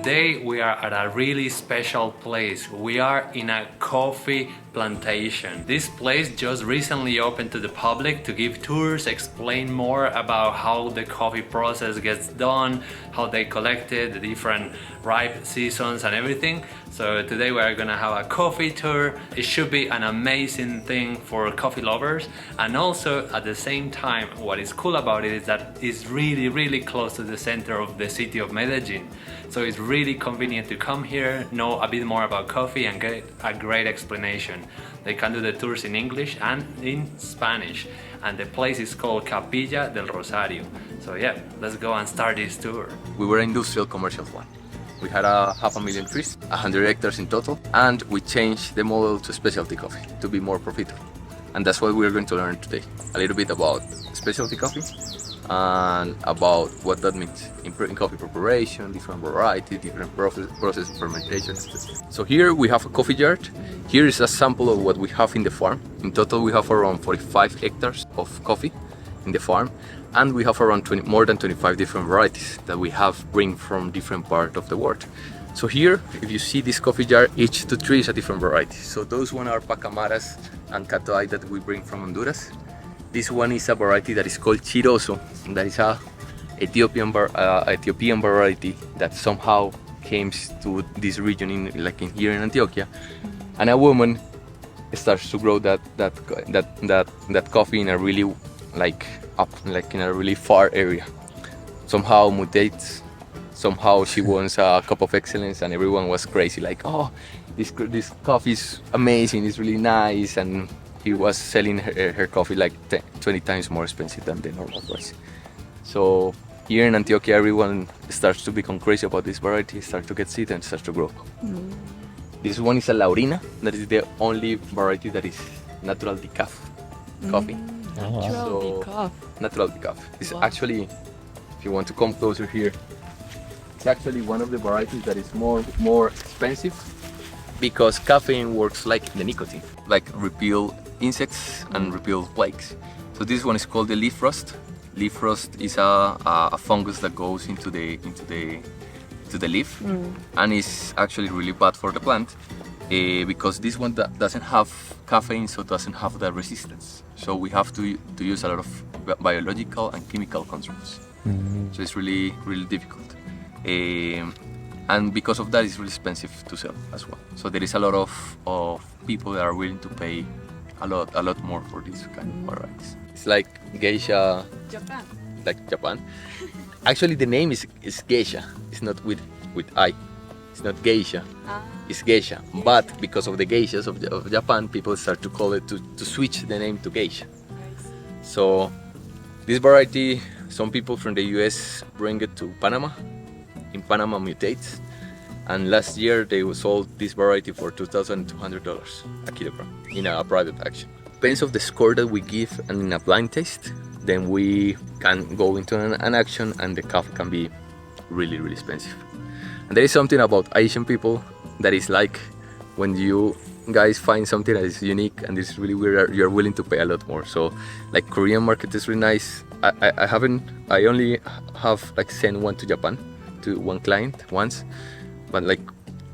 Today we are at a really special place. We are in a coffee plantation. This place just recently opened to the public to give tours, explain more about how the coffee process gets done, how they collect it, the different ripe seasons and everything. So today we are gonna have a coffee tour. It should be an amazing thing for coffee lovers, and also at the same time what is cool about it is that it's really close to the center of the city of Medellin. So it's really convenient to come here, know a bit more about coffee and get a great explanation. They can do the tours in English and in Spanish, and the place is called Capilla del Rosario. So yeah, let's go and start this tour. We were an industrial commercial one. We had 500,000 trees, 100 hectares in total, and we changed the model to specialty coffee to be more profitable. And that's what we're going to learn today. A little bit about specialty coffee and about what that means in coffee preparation, different variety, different process of fermentation, etc. So here we have a coffee yard. Here is a sample of what we have in the farm. In total we have around 45 hectares of coffee in the farm, and we have around more than 25 different varieties that we have bring from different parts of the world. So here, if you see this coffee jar, each two trees is a different variety. So those one are Pacamaras and Catoay that we bring from Honduras. This one is a variety that is called Chiroso, that is a Ethiopian variety that somehow came to this region here in Antioquia, and a woman starts to grow that coffee in a really in a really far area. Somehow mutates. Somehow she wants a cup of excellence, and everyone was crazy, like, oh, this coffee is amazing, it's really nice, and he was selling her coffee like 20 times more expensive than the normal price. So here in Antioquia, everyone starts to become crazy about this variety, starts to get seed and starts to grow. This one is a Laurina, that is the only variety that is natural decaf coffee. Natural decaf. It's actually, if you want to come closer here, it's actually one of the varieties that is more expensive, because caffeine works like the nicotine, like repel insects and repel plagues. So this one is called the leaf rust. Leaf rust is a fungus that goes into the leaf, and is actually really bad for the plant, because this one doesn't have caffeine, so doesn't have the resistance. So we have to use a lot of biological and chemical controls. So it's really difficult. And because of that, it's really expensive to sell as well. So there is a lot of people that are willing to pay a lot more for these kind of varieties. It's like geisha, Japan. like Japan. Actually, the name is geisha. It's not with I. It's not geisha. It's geisha. But because of the geishas of Japan, people start to call it to switch the name to geisha. So this variety, some people from the US bring it to Panama. In Panama mutates, and last year they sold this variety for $2,200 a kilogram in a private auction. Depends of the score that we give, and in a blind taste, then we can go into an auction, and the coffee can be really expensive. And there is something about Asian people that is like, when you guys find something that is unique and it's really weird, you're willing to pay a lot more. So like Korean market is really nice. I only have like sent one to Japan, to one client once, but like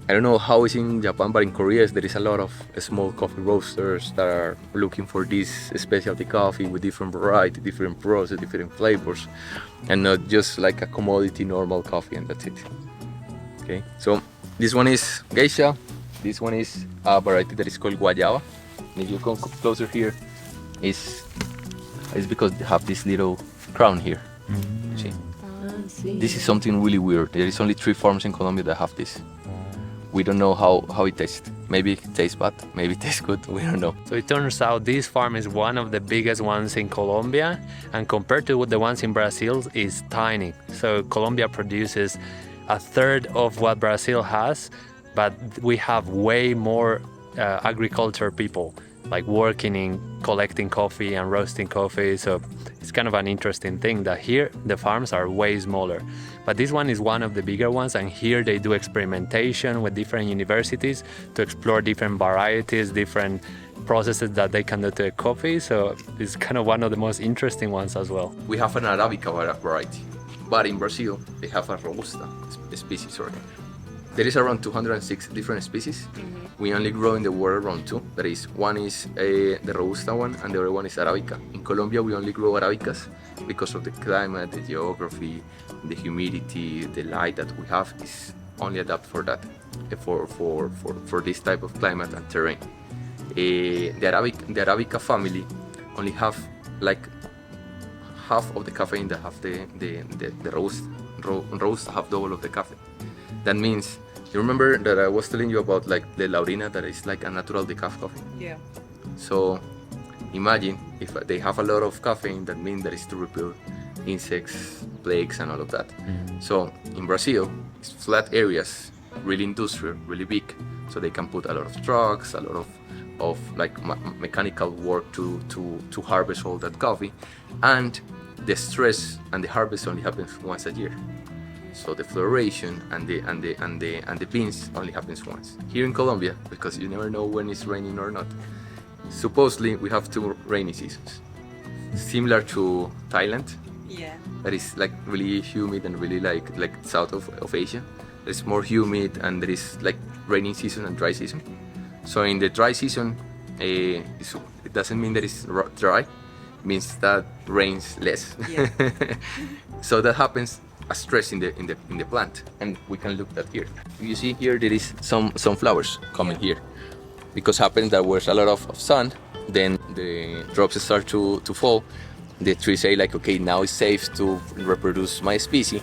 I don't know how it's in Japan, but in Korea there is a lot of small coffee roasters that are looking for this specialty coffee with different variety, different process, different flavors, and not just like a commodity normal coffee and that's it. Okay, so this one is geisha. This one is a variety that is called guayaba. And if you come closer here, it's because they have this little crown here. See? This is something really weird. There is only 3 farms in Colombia that have this. We don't know how it tastes. Maybe it tastes bad, maybe it tastes good, we don't know. So it turns out this farm is one of the biggest ones in Colombia, and compared to the ones in Brazil is tiny. So Colombia produces a third of what Brazil has, but we have way more agriculture people like working in collecting coffee and roasting coffee. So it's kind of an interesting thing that here the farms are way smaller, but this one is one of the bigger ones, and here they do experimentation with different universities to explore different varieties, different processes that they can do to the coffee. So it's kind of one of the most interesting ones as well. We have an Arabica variety, but in Brazil they have a Robusta species, There is around 206 different species. We only grow in the world around two. That is, one is the Robusta one, and the other one is Arabica. In Colombia, we only grow Arabicas because of the climate, the geography, the humidity, the light that we have is only adapted for that, for this type of climate and terrain. The Arabica family only have like half of the caffeine that have the roast have double of the caffeine. That means, you remember that I was telling you about like the Laurina that is like a natural decaf coffee? Yeah. So imagine if they have a lot of caffeine, that means that is to repel insects, plagues and all of that. So in Brazil, it's flat areas, really industrial, really big. So they can put a lot of trucks, a lot of like mechanical work to harvest all that coffee. And the stress and the harvest only happens once a year. So the floration and the beans only happens once. Here in Colombia, because you never know when it's raining or not, supposedly we have two rainy seasons. Similar to Thailand, Yeah. that is like really humid and really like south of Asia. It's more humid and there is like rainy season and dry season. So in the dry season, it doesn't mean that it's dry, it means that rains less. Yeah. So that happens a stress in the plant, and we can look at here. You see here there is some flowers coming here, because happens that there's a lot of sun, then the drops start to fall. The trees say like, okay, now it's safe to reproduce my species,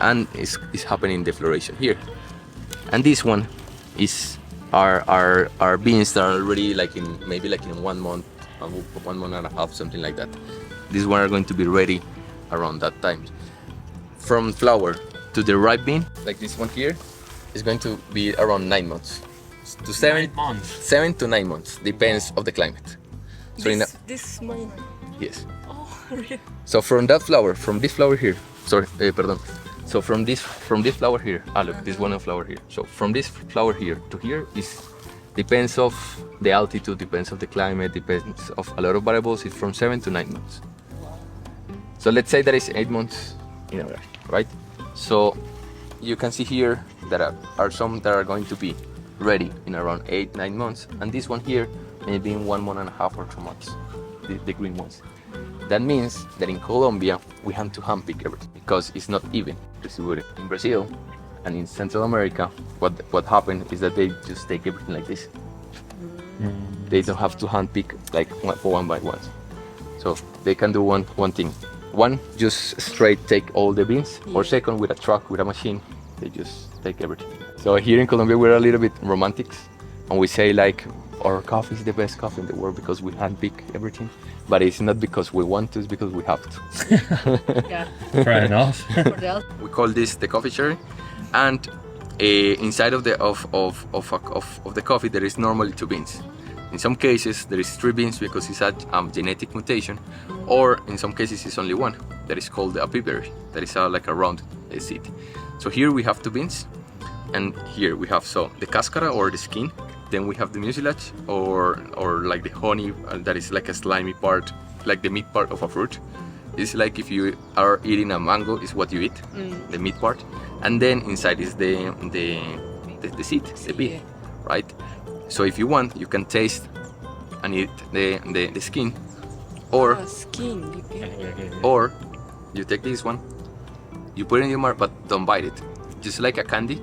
and it's happening in the floration here. And this one is our beans that are already like maybe in 1 month, 1 month and a half, something like that. These one are going to be ready around that time. From flower to the ripe bean, like this one here, is going to be around 9 months. To 7 months. 7 to 9 months, depends of the climate. So This small. yes. Oh, really? So from this flower here, pardon. So from this flower here, look, this one flower here. So from this flower here to here is depends of the altitude, depends of the climate, depends of a lot of variables. It's from 7 to 9 months. So let's say that is 8 months in average, right? So you can see here that are some that are going to be ready in around 8-9 months, and this one here maybe in 1 month and a half or 2 months, the green ones. That means that in Colombia we have to hand pick everything because it's not even distributed. In Brazil and in Central America, what happened is that they just take everything like this. They don't have to hand pick like one by one. So they can do one thing. One, just straight take all the beans, or second, with a truck, with a machine, they just take everything. So here in Colombia we're a little bit romantics, and we say like our coffee is the best coffee in the world because we hand pick everything. But it's not because we want to, it's because we have to. Yeah. Fair enough. We call this the coffee cherry, and inside of the coffee there is normally 2 beans. In some cases there is 3 beans because it's a genetic mutation, or in some cases it's only 1. That is called the apiberry. That is like a round seed. So here we have 2 beans, and here we have the cascara or the skin. Then we have the mucilage or like the honey, that is like a slimy part, like the meat part of a fruit. It's like if you are eating a mango, is what you eat, the meat part, and then inside is the seed, the bean, right? So if you want, you can taste and eat the skin, or Skin. or you take this one, you put it in your mouth, but don't bite it, just like a candy,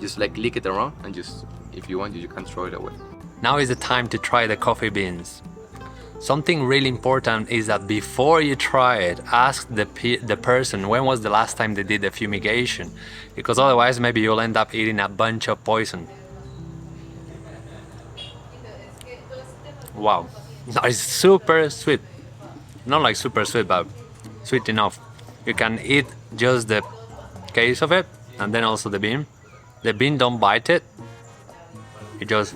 just like lick it around, and just, if you want, you can throw it away. Now is the time to try the coffee beans. Something really important is that before you try it, ask the person when was the last time they did the fumigation, because otherwise maybe you'll end up eating a bunch of poison. Wow, it's super sweet. Not like super sweet, but sweet enough. You can eat just the case of it, and then also the bean. The bean, don't bite it. You just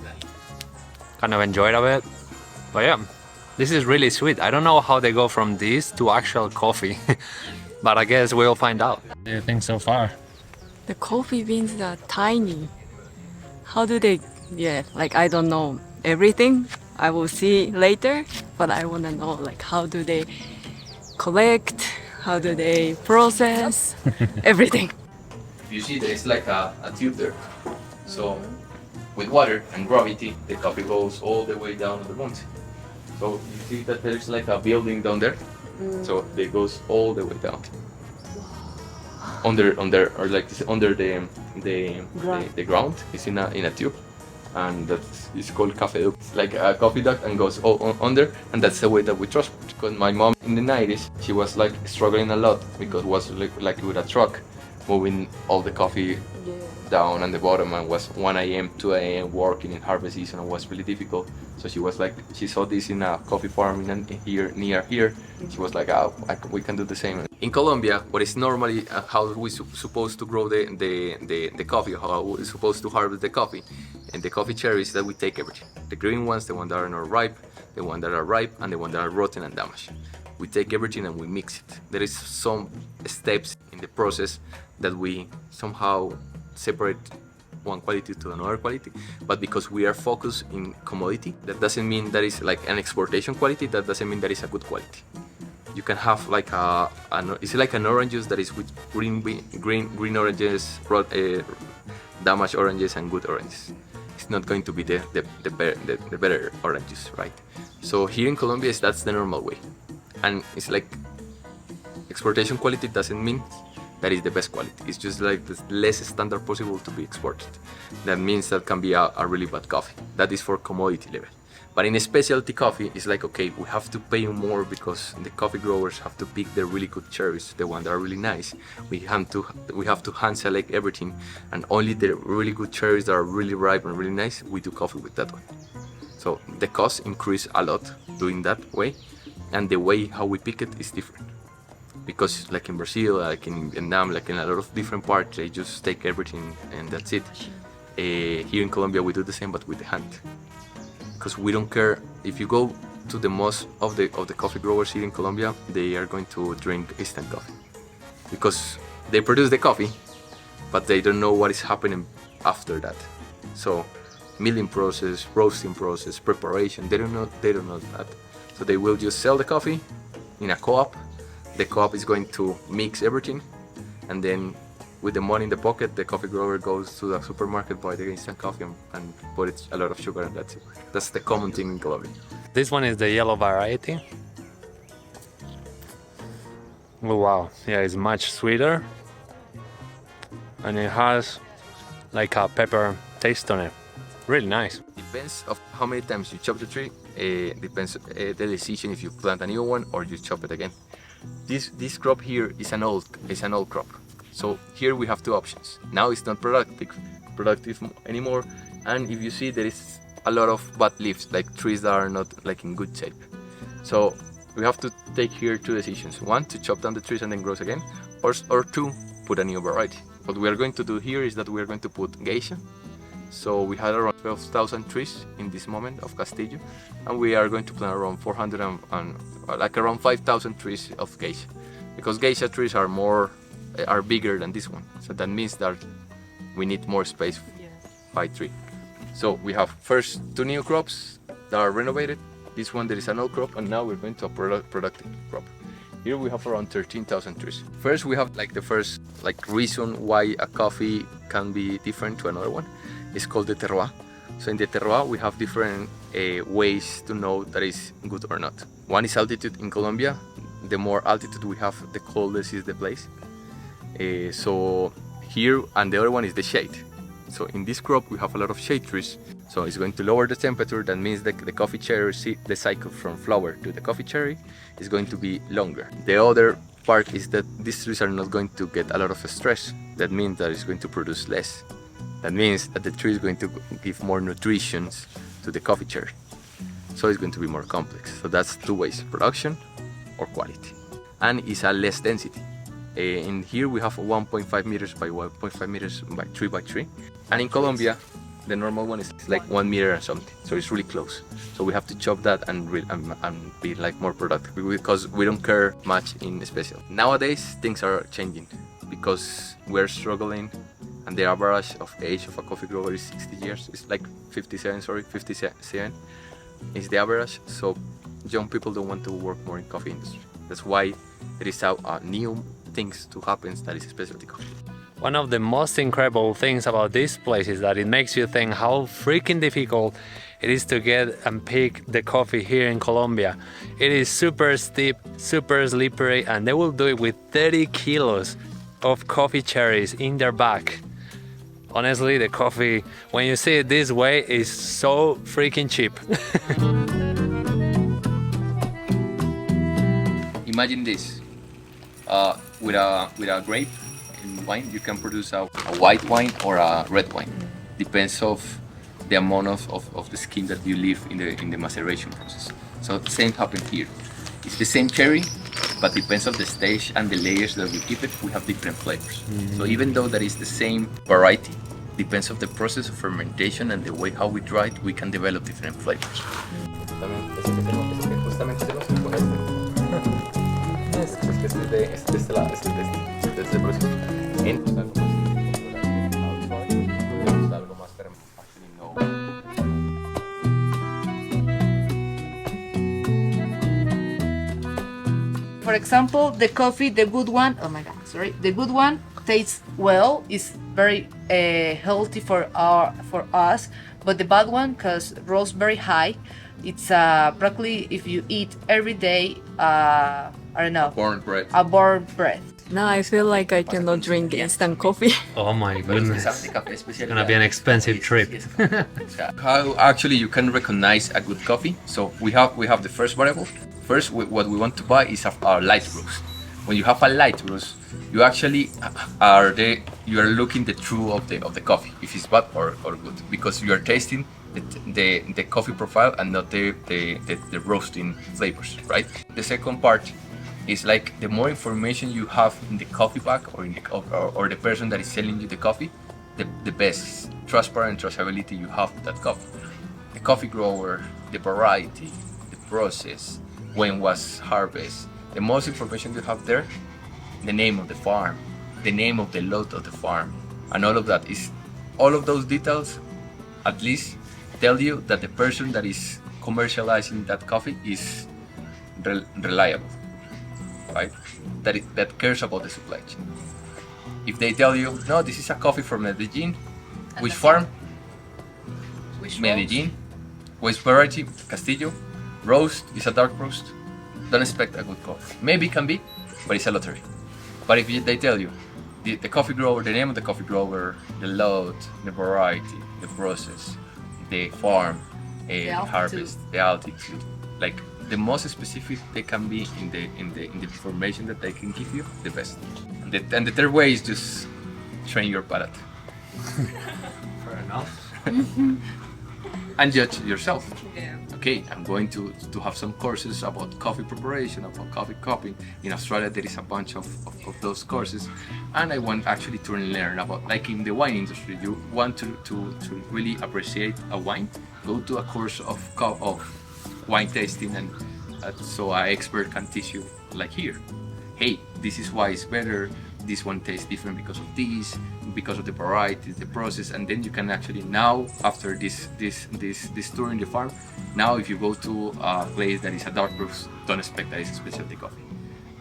kind of enjoy it a bit. But yeah, this is really sweet. I don't know how they go from this to actual coffee, but I guess we'll find out. What do you think so far? The coffee beans are tiny. How do they? Yeah, like I don't know everything. I will see later, but I want to know like how do they collect, how do they process, everything. if you see, there is like a tube there. So with water and gravity, the coffee goes all the way down to the mountain. So you see that there is like a building down there. So it goes all the way down. Under or like under the ground is in a tube, and that is called cafe duct. It's like a coffee duct and goes all under, and that's the way that we transport. Because my mom in the 90s, she was like struggling a lot because it was like with a truck moving all the coffee down on the bottom, and was 1 a.m., 2 a.m. working in harvest season, and was really difficult. So she was like, she saw this in a coffee farm here near here. She was like, oh, we can do the same. In Colombia, what is normally how we supposed to grow the coffee, how we're supposed to harvest the coffee, and the coffee cherries that we take everything. The green ones, the ones that are not ripe, the ones that are ripe, and the ones that are rotten and damaged. We take everything and we mix it. There is some steps in the process that we somehow separate one quality to another quality, but because we are focused in commodity, that doesn't mean that is like an exportation quality, that doesn't mean that is a good quality. You can have like it's like an orange juice that is with green oranges, damaged oranges, and good oranges. It's not going to be the better orange juice, right? So here in Colombia, that's the normal way, and it's like exportation quality doesn't mean that is the best quality. It's just like the less standard possible to be exported. That means that can be a really bad coffee. That is for commodity level. But in a specialty coffee, it's like, okay, we have to pay more because the coffee growers have to pick the really good cherries, the ones that are really nice. We have to hand select everything, and only the really good cherries that are really ripe and really nice, we do coffee with that one. So the cost increase a lot doing that way, and the way how we pick it is different. Because like in Brazil, like in Vietnam, like in a lot of different parts, they just take everything and that's it. Here in Colombia, we do the same, but with the hand. Because we don't care if you go to the most of the coffee growers here in Colombia, they are going to drink instant coffee because they produce the coffee, but they don't know what is happening after that. So milling process, roasting process, preparation, they don't know that. So they will just sell the coffee in a co-op. The co-op is going to mix everything, and then with the money in the pocket, the coffee grower goes to the supermarket, buy the instant coffee, and put a lot of sugar, and that's it. That's the common thing in Colombia. This one is the yellow variety. Oh wow, yeah, it's much sweeter, and it has like a pepper taste on it. Really nice. Depends of how many times you chop the tree. Depends the decision if you plant a new one or you chop it again. This crop here is an old crop. So here we have two options. Now it's not productive anymore, and if you see, there is a lot of bad leaves, like trees that are not like in good shape. So we have to take here two decisions: one, to chop down the trees and then grow again, or two, put a new variety. What we are going to do here is that we are going to put geisha. So we had around 12,000 trees in this moment of Castillo, and we are going to plant around 400 like around 5,000 trees of geisha, because geisha trees are bigger than this one. So that means that we need more space by tree. So we have first two new crops that are renovated. This one there is an old crop, and now we're going to a productive crop. Here we have around 13,000 trees. First we have like the first reason why a coffee can be different to another one. It's called the terroir. So in the terroir we have different ways to know that it's good or not. One is altitude. In Colombia, the more altitude we have, the coldest is the place. So here, and the other one is the shade. So in this crop we have a lot of shade trees. So it's going to lower the temperature. That means that the coffee cherry, the cycle from flower to the coffee cherry is going to be longer. The other part is that these trees are not going to get a lot of stress. That means that it's going to produce less. That means that the tree is going to give more nutrition to the coffee cherry. So it's going to be more complex. So that's two ways: production or quality. And it's a less density. In here we have 1.5 meters by 1.5 meters by 3 by 3. And in Colombia, the normal one is like 1 meter or something. So it's really close. So we have to chop that and be like more productive, because we don't care much in special. Nowadays things are changing because we're struggling, and the average of age of a coffee grower is 60 years. It's like 57 is the average. So young people don't want to work more in coffee industry. That's why there is a new things to happen that is specialty coffee. One of the most incredible things about this place is that it makes you think how freaking difficult it is to get and pick the coffee here in Colombia. It is super steep, super slippery, and they will do it with 30 kilos of coffee cherries in their back. Honestly, the coffee, when you see it this way, is so freaking cheap. Imagine this, with a grape in wine, you can produce a white wine or a red wine. Depends of the amount of the skin that you leave in the maceration process. So the same happened here. It's the same cherry, but depends on the stage and the layers that we keep it, we have different flavors. So even though that is the same variety, depends of the process of fermentation and the way how we dry it, we can develop different flavors. For example, the coffee, the good one, oh my god, sorry, the good one tastes well, is very healthy for us, but the bad one, because roast very high, it's practically if you eat every day, I don't know, Born bread. a burnt bread. Now I feel like I cannot drink instant coffee. Oh my goodness. It's gonna be an expensive trip. How actually you can recognize a good coffee? So we have the first variable. First, what we want to buy is our light roast. When you have a light roast, you actually you are looking the true of the coffee, if it's bad or good, because you are tasting the coffee profile and not the roasting flavors, right? The second part is like the more information you have in the coffee bag or in or the person that is selling you the coffee, the best transparent traceability you have with that coffee. The coffee grower, the variety, the process, when was harvest, the most information you have there, the name of the farm, the name of the lot of the farm, and all of that is, all of those details at least tell you that the person that is commercializing that coffee is reliable, right? That cares about the supply chain. If they tell you, no, this is a coffee from Medellin, which farm? Which Medellin, which variety? Castillo. Roast is a dark roast. Don't expect a good coffee. Maybe it can be, but it's a lottery. But if they tell you the coffee grower, the name of the coffee grower, the lot, the variety, the process, the farm, harvest, the altitude, like the most specific they can be in the information that they can give you, the best. And the third way is just train your palate. Fair enough. And judge yourself. Yeah. Okay, I'm going to have some courses about coffee preparation, about coffee cupping. In Australia, there is a bunch of those courses, and I want actually to learn about, like in the wine industry, you want to really appreciate a wine, go to a course of wine tasting, and so an expert can teach you, like here. Hey, this is why it's better. This one tastes different because of this, because of the variety, the process, and then you can actually now, after this tour in the farm, now if you go to a place that is a dark roast, don't expect that it's a specialty coffee.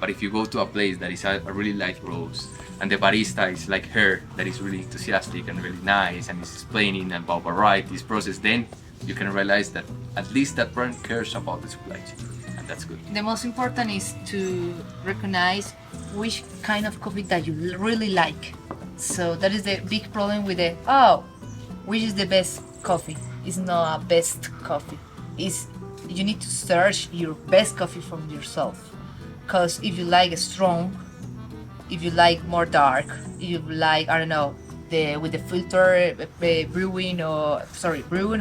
But if you go to a place that is a really light roast, and the barista is like her, that is really enthusiastic and really nice, and is explaining about varieties, process, then you can realize that at least that brand cares about the supply chain. That's good. The most important is to recognize which kind of coffee that you really like. So that is the big problem with which is the best coffee? It's not a best coffee. You need to search your best coffee from yourself. Because if you like strong, if you like more dark, if you like, I don't know, with the filter brewing or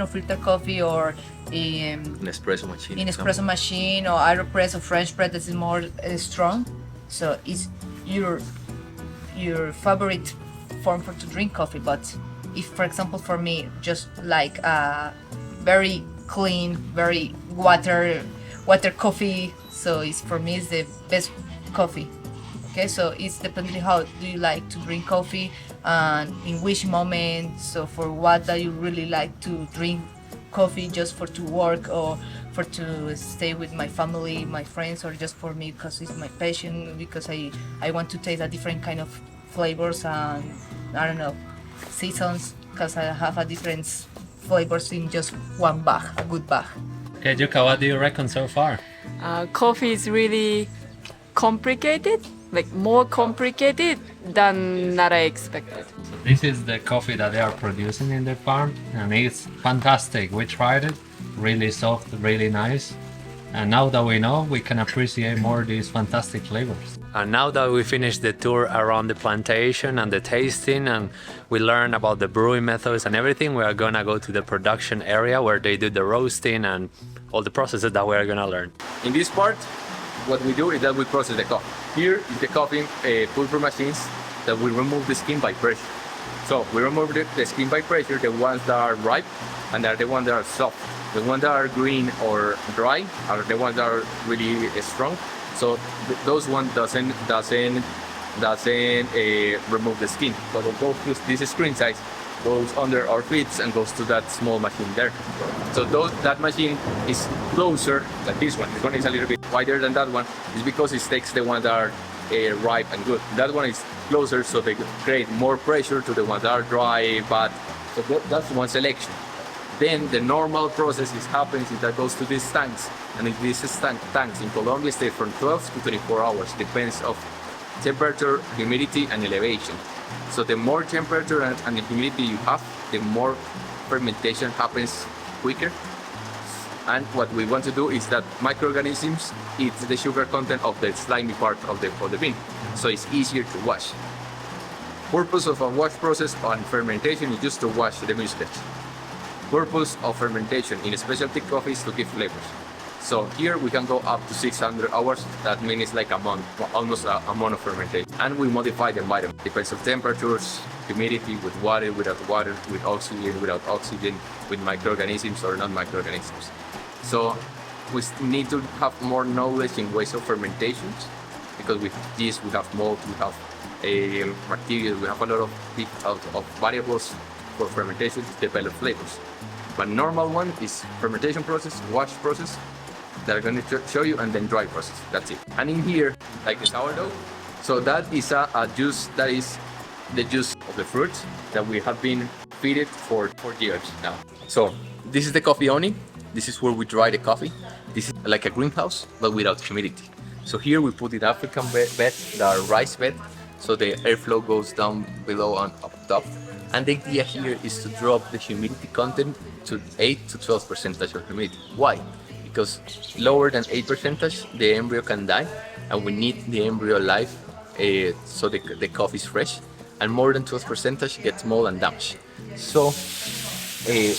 filter coffee, or an espresso machine. In espresso machine or Aeropress or French press that is more strong. So it's your favorite form to drink coffee. But if, for example, for me, just like very clean, very water coffee, so for me it's the best coffee. Okay, so it's depending how do you like to drink coffee and in which moment. So for what that you really like to drink coffee, just for to work or for to stay with my family, my friends, or just for me because it's my passion, because I want to taste a different kind of flavors and I don't know, seasons, because I have a different flavors in just one bag, a good bag. Okay, Yuka, what do you reckon so far? Coffee is really complicated, like more complicated than that I expected. This is the coffee that they are producing in the farm, and it's fantastic. We tried it, really soft, really nice. And now that we know, we can appreciate more these fantastic flavors. And now that we finished the tour around the plantation and the tasting, and we learned about the brewing methods and everything, we are gonna go to the production area where they do the roasting and all the processes that we are gonna learn. In this part, what we do is that we process the coffee. Here is the coffee pulper machines that will remove the skin by pressure. So we remove the skin by pressure, the ones that are ripe and the ones that are soft. The ones that are green or dry are the ones that are really strong. So those ones doesn't remove the skin. So it goes to this screen size, goes under our feet and goes to that small machine there. So that machine is closer than this one. This one is a little bit wider than that one. It's because it takes the ones that are ripe and good. That one is closer, so they create more pressure to the ones that are dry, bad. So that's one selection. Then the normal process happens is that goes to these tanks, and these tanks in Colombia stay from 12 to 24 hours, depends of temperature, humidity, and elevation. So the more temperature and humidity you have, the more fermentation happens quicker. And what we want to do is that microorganisms eat the sugar content of the slimy part of the bean, so it's easier to wash. Purpose of a wash process on fermentation is just to wash the mucilage. Purpose of fermentation in specialty coffee is to give flavors. So here we can go up to 600 hours. That means it's like a month, almost a month of fermentation. And we modify the environment. Depends on temperatures, humidity, with water, without water, with oxygen, without oxygen, with microorganisms or non-microorganisms. So we need to have more knowledge in ways of fermentations, because with yeast we have malt, we have bacteria, we have a lot of variables for fermentation to develop flavors. But normal one is fermentation process, wash process, that I'm going to show you, and then dry process. That's it. And in here, like the sourdough, so that is a juice, that is the juice of the fruits that we have been feeding for years now. So this is the coffee only. This is where we dry the coffee. This is like a greenhouse, but without humidity. So here we put the African bed, the rice bed, so the airflow goes down below and up top. And the idea here is to drop the humidity content to 8 to 12% of humidity. Why? Because lower than 8% the embryo can die, and we need the embryo alive so the coffee is fresh, and more than 12% gets mold and damage. So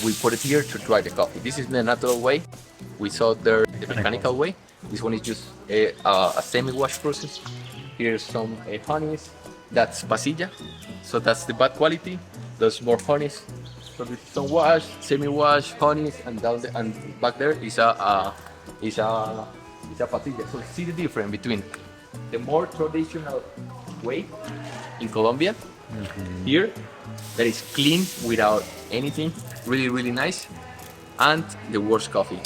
we put it here to dry the coffee. This is the natural way. We saw there the mechanical way. This one is just a semi-wash process. Here's some honeys. That's pasilla, so that's the bad quality. There's more honeys. So this is some wash, semi-wash, honeys, and back there is a pasilla. So see the difference between the more traditional way in Colombia, here, that is clean without anything, really nice, and the worst coffee.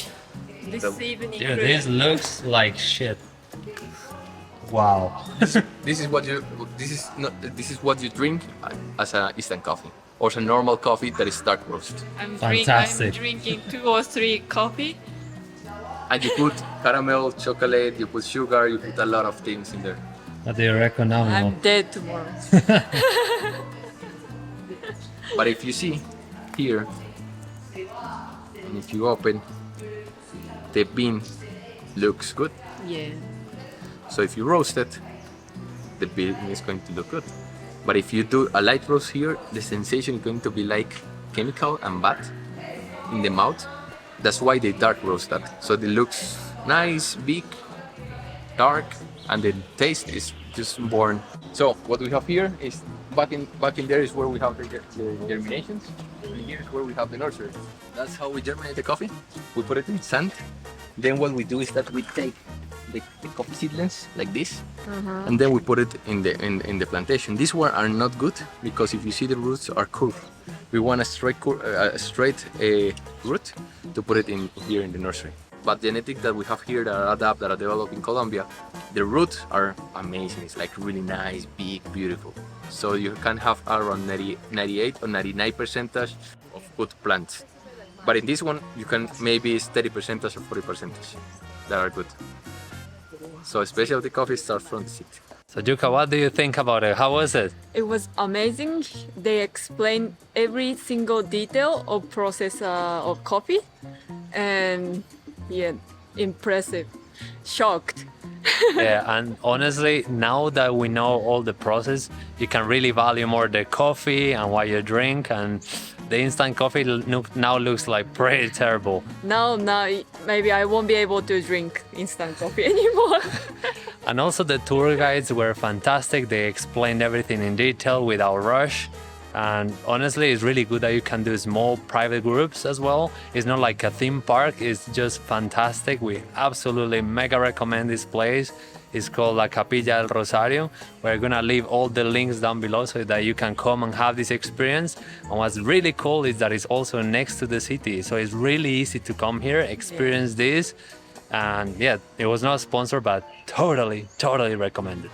This evening. Dude, this looks like shit. Wow. This is what you drink as an instant coffee, or as a normal coffee that is dark roast. I'm Fantastic. drinking 2 or 3 coffee. And you put caramel, chocolate, you put sugar, you put a lot of things in there. What do you reckon now? I'm dead tomorrow. But if you see here, and if you open, the bean looks good. Yeah. So if you roast it, the bean is going to look good. But if you do a light roast here, the sensation is going to be like chemical and bad in the mouth. That's why they dark roast that. So it looks nice, big, dark, and the taste is just born. So what we have here is back in there is where we have the germinations, and here is where we have the nursery. That's how we germinate the coffee. We put it in sand. Then what we do is that we take the coffee seedlings like this, and then we put it in the plantation. These ones are not good because if you see the roots are curved. We want a straight root to put it in here in the nursery. but genetics that we have here that are adapted, that are developed in Colombia, the roots are amazing. It's like really nice, big, beautiful. So you can have around 98 or 99 percentage of good plants. But in this one, you can maybe it's 30 percentage or 40 percentage that are good. So specialty coffee starts from the city. So Yuka, what do you think about it? How was it? It was amazing. They explained every single detail of process of coffee, and yeah, impressive, shocked. Yeah, and honestly, now that we know all the process, you can really value more the coffee and what you drink, and the instant coffee now looks like pretty terrible. Now maybe I won't be able to drink instant coffee anymore. And also the tour guides were fantastic. They explained everything in detail without rush. And honestly, it's really good that you can do small private groups as well. It's not like a theme park. It's just fantastic. We absolutely mega recommend this place. It's called La Capilla del Rosario. We're gonna leave all the links down below so that you can come and have this experience. And what's really cool is that it's also next to the city. So it's really easy to come here, experience this. And yeah, it was not sponsored, but totally recommended.